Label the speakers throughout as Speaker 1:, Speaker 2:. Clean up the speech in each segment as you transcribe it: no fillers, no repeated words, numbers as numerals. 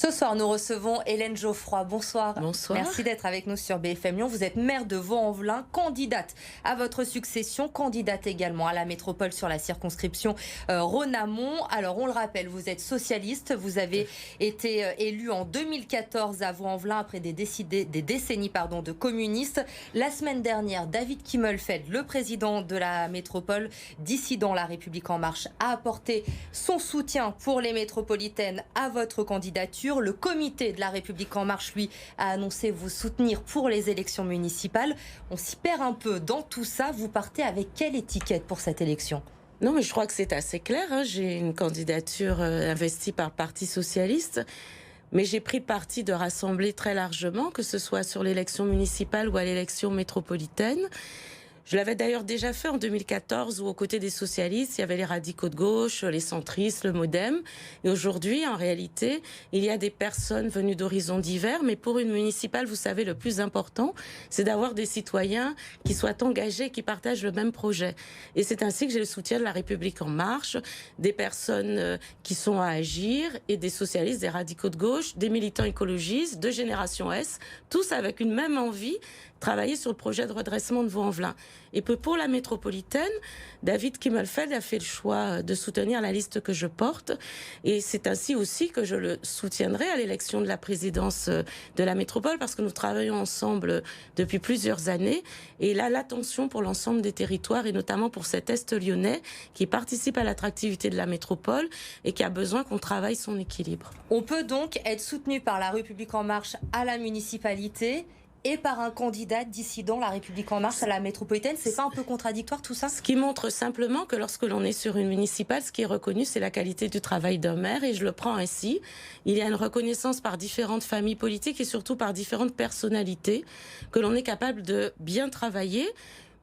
Speaker 1: Ce soir, nous recevons Hélène Geoffroy. Bonsoir.
Speaker 2: Bonsoir.
Speaker 1: Merci d'être avec nous sur BFM Lyon. Vous êtes maire de Vaux-en-Velin, candidate à votre succession, candidate également à la métropole sur la circonscription Rhône-Amont. Alors, on le rappelle, vous êtes socialiste. Vous avez été élu en 2014 à Vaux-en-Velin après des décennies de communistes. La semaine dernière, David Kimmelfeld, le président de la métropole, dissident La République En Marche, a apporté son soutien pour les métropolitaines à votre candidature. Le comité de La République En Marche, lui, a annoncé vous soutenir pour les élections municipales. On s'y perd un peu dans tout ça. Vous partez avec quelle étiquette pour cette élection ?
Speaker 2: Non, mais je crois que c'est assez clair. J'ai une candidature investie par le Parti socialiste. Mais j'ai pris le parti de rassembler très largement, que ce soit sur l'élection municipale ou à l'élection métropolitaine. Je l'avais d'ailleurs déjà fait en 2014 où aux côtés des socialistes, il y avait les radicaux de gauche, les centristes, le MoDem. Et aujourd'hui, en réalité, il y a des personnes venues d'horizons divers. Mais pour une municipale, vous savez, le plus important, c'est d'avoir des citoyens qui soient engagés, qui partagent le même projet. Et c'est ainsi que j'ai le soutien de La République En Marche, des personnes qui sont à agir et des socialistes, des radicaux de gauche, des militants écologistes, de Génération S, tous avec une même envie, travailler sur le projet de redressement de Vaux-en-Velin. Et puis pour la métropolitaine, David Kimmelfeld a fait le choix de soutenir la liste que je porte. Et c'est ainsi aussi que je le soutiendrai à l'élection de la présidence de la métropole, parce que nous travaillons ensemble depuis plusieurs années. Et là, l'attention pour l'ensemble des territoires, et notamment pour cet Est lyonnais, qui participe à l'attractivité de la métropole et qui a besoin qu'on travaille son équilibre.
Speaker 1: On peut donc être soutenu par La République En Marche à la municipalité et par un candidat dissident La République En Marche à la métropolitaine. C'est pas un peu contradictoire tout ça ?
Speaker 2: Ce qui montre simplement que lorsque l'on est sur une municipale, ce qui est reconnu, c'est la qualité du travail d'un maire, et je le prends ainsi. Il y a une reconnaissance par différentes familles politiques et surtout par différentes personnalités que l'on est capable de bien travailler.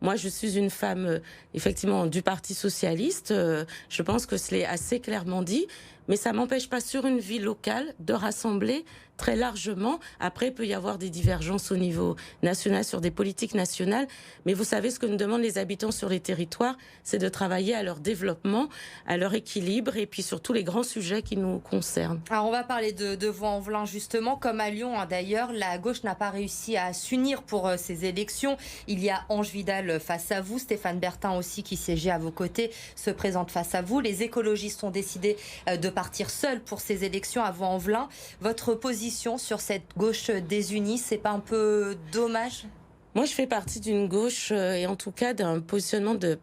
Speaker 2: Moi, je suis une femme, effectivement, du Parti socialiste. Je pense que c'est assez clairement dit. Mais ça m'empêche pas, sur une vie locale, de rassembler très largement. Après, il peut y avoir des divergences au niveau national sur des politiques nationales. Mais vous savez, ce que nous demandent les habitants sur les territoires, c'est de travailler à leur développement, à leur équilibre et puis surtout les grands sujets qui nous concernent.
Speaker 1: Alors, on va parler de Vaux-en-Velin, justement. Comme à Lyon, d'ailleurs, la gauche n'a pas réussi à s'unir pour ces élections. Il y a Ange Vidal face à vous, Stéphane Bertin aussi, qui siégeait à vos côtés, se présente face à vous. Les écologistes ont décidé de partir seuls pour ces élections à Vaux-en-Velin. Votre position sur cette gauche désunie, c'est pas un peu dommage ?
Speaker 2: Moi, je fais partie d'une gauche et en tout cas d'un positionnement de,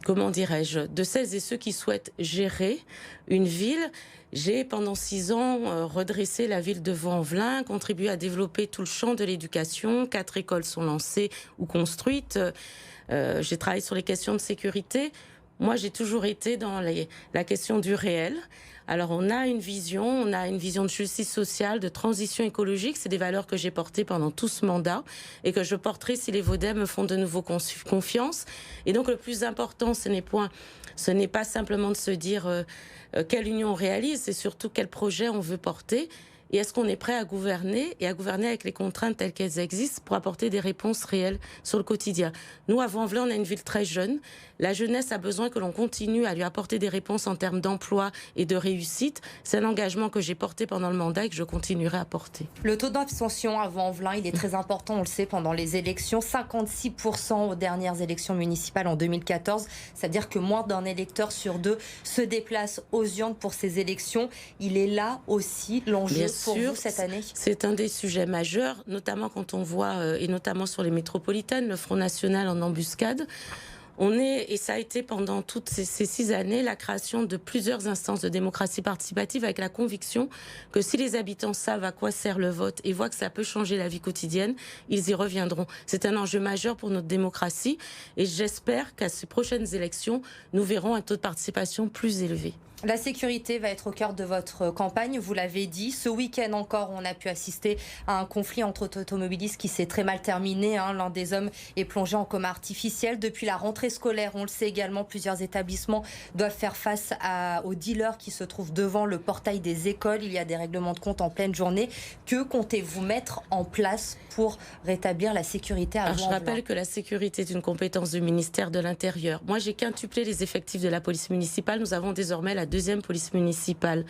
Speaker 2: comment dirais-je, de celles et ceux qui souhaitent gérer une ville. J'ai, pendant 6 ans, redressé la ville de Vaux-en-Velin, contribué à développer tout le champ de l'éducation. 4 écoles sont lancées ou construites. J'ai travaillé sur les questions de sécurité. Moi, j'ai toujours été dans la question du réel. Alors, on a une vision de justice sociale, de transition écologique. C'est des valeurs que j'ai portées pendant tout ce mandat et que je porterai si les Vaudois me font de nouveau confiance. Et donc, le plus important, ce n'est pas simplement de se dire quelle union on réalise, c'est surtout quel projet on veut porter. Et est-ce qu'on est prêt à gouverner et à gouverner avec les contraintes telles qu'elles existent pour apporter des réponses réelles sur le quotidien. Nous, à Vaux-en-Velin, on a une ville très jeune. La jeunesse a besoin que l'on continue à lui apporter des réponses en termes d'emploi et de réussite. C'est un engagement que j'ai porté pendant le mandat et que je continuerai à porter.
Speaker 1: Le taux d'abstention à Vaux-en-Velin, il est très important, on le sait, pendant les élections. 56% aux dernières élections municipales en 2014. C'est-à-dire que moins d'un électeur sur 2 se déplace aux urnes pour ces élections. Il est là aussi l'enjeu pour vous cette année ?
Speaker 2: C'est un des sujets majeurs, notamment quand on voit, et notamment sur les métropolitaines, le Front National en embuscade. Et ça a été pendant toutes ces 6 années, la création de plusieurs instances de démocratie participative avec la conviction que si les habitants savent à quoi sert le vote et voient que ça peut changer la vie quotidienne, ils y reviendront. C'est un enjeu majeur pour notre démocratie et j'espère qu'à ces prochaines élections, nous verrons un taux de participation plus élevé.
Speaker 1: La sécurité va être au cœur de votre campagne, vous l'avez dit. Ce week-end encore, on a pu assister à un conflit entre automobilistes qui s'est très mal terminé. L'un des hommes est plongé en coma artificiel. Depuis la rentrée scolaire, on le sait également, plusieurs établissements doivent faire face aux dealers qui se trouvent devant le portail des écoles. Il y a des règlements de compte en pleine journée. Que comptez-vous mettre en place pour rétablir la sécurité à Vaux-en-Velin ?
Speaker 2: Je rappelle que la sécurité est une compétence du ministère de l'Intérieur. Moi, j'ai quintuplé les effectifs de la police municipale. Nous avons désormais la 2e police municipale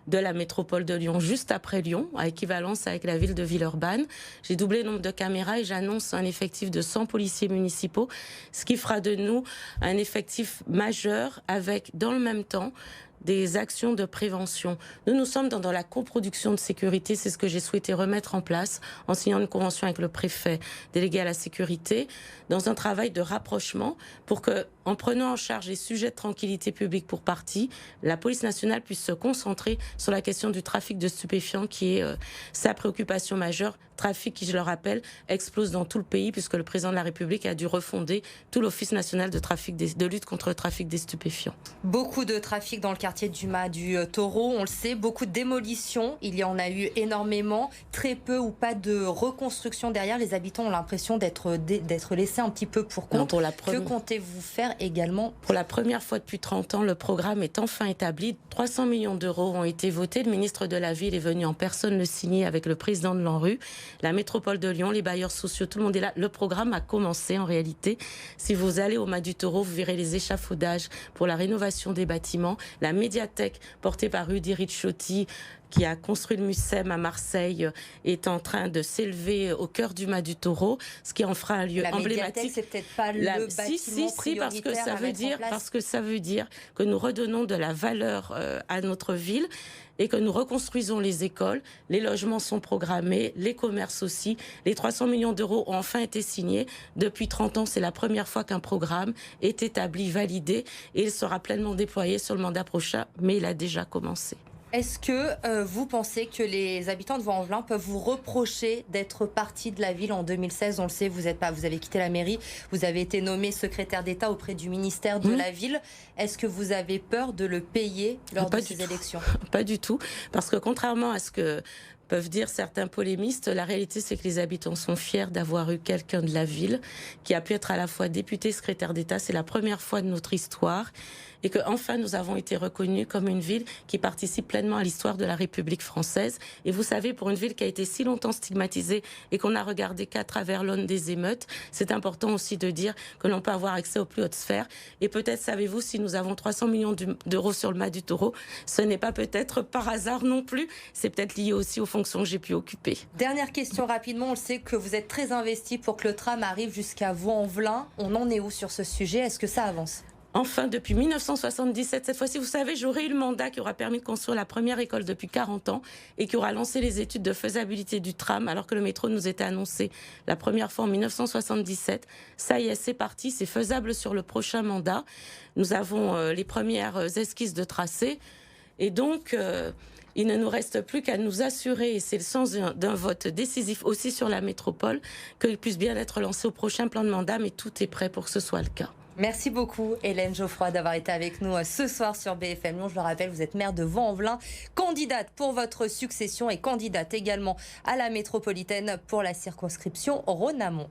Speaker 2: de la métropole de Lyon, juste après Lyon, à équivalence avec la ville de Villeurbanne. J'ai doublé le nombre de caméras et j'annonce un effectif de 100 policiers municipaux, ce qui fera de nous un effectif majeur avec, dans le même temps, des actions de prévention. Nous sommes dans la coproduction de sécurité, c'est ce que j'ai souhaité remettre en place en signant une convention avec le préfet délégué à la sécurité, dans un travail de rapprochement pour que, en prenant en charge les sujets de tranquillité publique pour partie, la police nationale puisse se concentrer sur la question du trafic de stupéfiants qui est sa préoccupation majeure. Trafic qui, je le rappelle, explose dans tout le pays puisque le président de la République a dû refonder tout l'Office national de lutte contre le trafic des stupéfiants.
Speaker 1: Beaucoup de trafic dans le quartier du Mas du Taureau, on le sait, beaucoup de démolitions, il y en a eu énormément, très peu ou pas de reconstruction derrière. Les habitants ont l'impression d'être laissés un petit peu pour compte. Que comptez-vous faire également?
Speaker 2: Pour la première fois depuis 30 ans, le programme est enfin établi. 300 millions d'euros ont été votés. Le ministre de la Ville est venu en personne le signer avec le président de l'ANRU. La métropole de Lyon, les bailleurs sociaux, tout le monde est là. Le programme a commencé en réalité. Si vous allez au Mas du Taureau, vous verrez les échafaudages pour la rénovation des bâtiments. La médiathèque portée par Rudy Ricciotti, qui a construit le MUSEM à Marseille, est en train de s'élever au cœur du Mas du Taureau, ce qui en fera un lieu emblématique.
Speaker 1: C'est peut-être pas le bâtiment prioritaire
Speaker 2: parce que ça veut dire que nous redonnons de la valeur à notre ville et que nous reconstruisons les écoles, les logements sont programmés, les commerces aussi. Les 300 millions d'euros ont enfin été signés. Depuis 30 ans, c'est la première fois qu'un programme est établi, validé, et il sera pleinement déployé sur le mandat prochain, mais il a déjà commencé.
Speaker 1: Est-ce que vous pensez que les habitants de Vaux-en-Velin peuvent vous reprocher d'être partis de la ville en 2016? On le sait, vous avez quitté la mairie, vous avez été nommé secrétaire d'État auprès du ministère de la Ville. Est-ce que vous avez peur de le payer lors de ces élections?
Speaker 2: Pas du tout, parce que contrairement à ce que peuvent dire certains polémistes, la réalité c'est que les habitants sont fiers d'avoir eu quelqu'un de la ville qui a pu être à la fois député, secrétaire d'État. C'est la première fois de notre histoire et que enfin nous avons été reconnus comme une ville qui participe pleinement à l'histoire de la République française. Et vous savez, pour une ville qui a été si longtemps stigmatisée et qu'on n'a regardé qu'à travers l'aune des émeutes, c'est important aussi de dire que l'on peut avoir accès aux plus hautes sphères. Et peut-être savez-vous, si nous avons 300 millions d'euros sur le Mas du Taureau, ce n'est pas peut-être par hasard non plus, c'est peut-être lié aussi aux fonctions que j'ai pu occuper.
Speaker 1: Dernière question rapidement, on sait que vous êtes très investi pour que le tram arrive jusqu'à Vaux-en-Velin. On en est où sur ce sujet? Est-ce que ça avance?
Speaker 2: Enfin, depuis 1977, cette fois-ci, vous savez, j'aurai eu le mandat qui aura permis de construire la première école depuis 40 ans et qui aura lancé les études de faisabilité du tram alors que le métro nous était annoncé la première fois en 1977. Ça y est, c'est parti, c'est faisable sur le prochain mandat. Nous avons les premières esquisses de tracé et donc il ne nous reste plus qu'à nous assurer, et c'est le sens d'un vote décisif aussi sur la métropole, qu'il puisse bien être lancé au prochain plan de mandat, mais tout est prêt pour que ce soit le cas.
Speaker 1: Merci beaucoup Hélène Geoffroy d'avoir été avec nous ce soir sur BFM Lyon. Je le rappelle, vous êtes maire de Vaux-en-Velin, candidate pour votre succession et candidate également à la métropolitaine pour la circonscription Rhône-Amont.